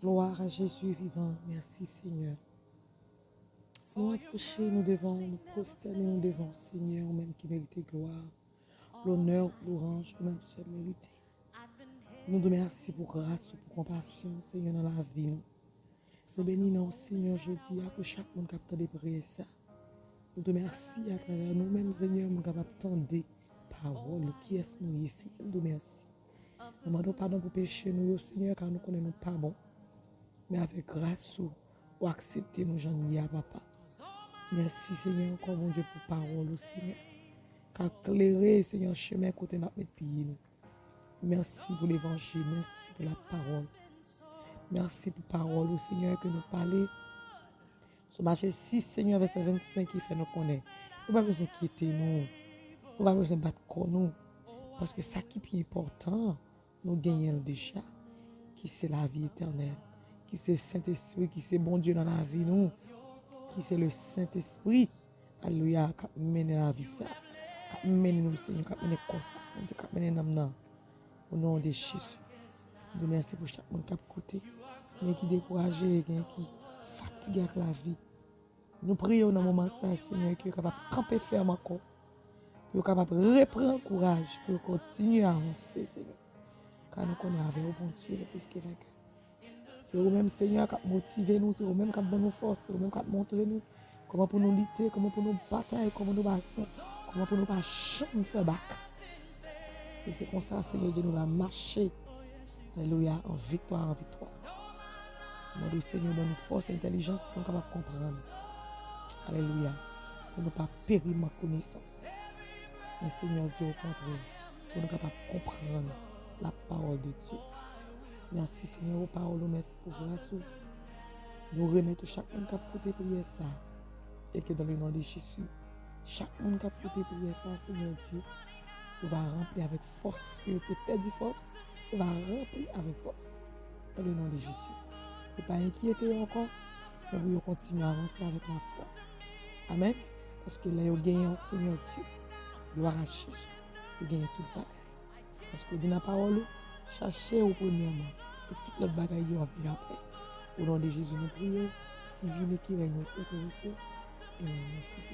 Gloire à Jésus vivant. Merci Seigneur. Nous approcher, nous devons nous prosterner, nous devons Seigneur, même qui mérite gloire, l'honneur, l'orange, nous-mêmes seul mérité. Nous te remercions pour grâce, pour compassion, Seigneur, dans la vie. Nous bénissons, Seigneur, jeudi, pour chaque monde qui a entendu prier ça. Nous te remercions à travers nous-mêmes, Seigneur, nous avons entendu parole qui est nous ici. Nous te remercions. Nous demandons pardon pour pécher nous, Seigneur, car nous connaissons pas bon. Mais avec grâce, ou accepter nos gens à papa. Merci, Seigneur, encore mon Dieu, pour parole, Seigneur. Car éclairer, Seigneur, chemin côté notre pied. Merci pour l'évangile, merci pour la parole. Merci pour la parole, Seigneur, que nous parlons. Sur Matthieu 6, Seigneur, verset 25, qui fait nous connaître. Nous n'avons pas besoin de quitter nous. Nous n'avons pas besoin de battre contre nous. Parce que ça qui est important, nous gagnons déjà. Qui c'est la vie éternelle. Qui c'est le Saint-Esprit, qui c'est bon Dieu dans la vie, nous. Qui c'est le Saint-Esprit. Alléluia, qui mène la vie ça. Qui mène nous, Seigneur, qui mène comme ça. Qui mène nous. Au nom de Jésus. Nous merci pour chaque monde qui a côté. Il y a qui découragé, il y a qui fatigué avec la vie. Nous prions dans le moment ça, Seigneur, qui est capable de camper ferme encore. Qui est capable de reprendre courage, pour continuer à avancer, Seigneur. Car nous connaissons avec vous, bon Dieu, le plus que vainqueur. C'est vous-même, Seigneur, qui a motivé nous, c'est vous-même qui a donné nous force, c'est vous-même qui a montré nous comment pour nous lutter, comment pour nous batailler, comment pour nous pas jamais faire bac. Et c'est comme ça, Seigneur Dieu, nous va marcher, alléluia, en victoire, en victoire. Nous Seigneur, donne nous force et intelligence pour nous capables de comprendre. Alléluia. Pour ne pas périr ma connaissance. Mais Seigneur Dieu, au contraire, pour nous capables de comprendre la parole de Dieu. Merci Seigneur, aux paroles, merci pour grâce. Nous remettons chaque monde qui a écouté prier ça. Et que dans le nom de Jésus, chaque monde qui a écouté prier ça, Seigneur Dieu, nous va remplir avec force. Que tu perdu force, nous va remplir avec force. Dans le nom de Jésus. Ne pas inquiéter encore, mais vous continuez à avancer avec la foi. Amen. Parce que là, vous gagnez, Seigneur Dieu, gloire à Jésus. Vous gagnez tout le bagage. Parce que dans la parole, cherchez au premièrement. Et tout le bagage, vous va après. Au nom de Jésus, nous prions. Qui vit et qui règne au siècle des siècles. Et merci.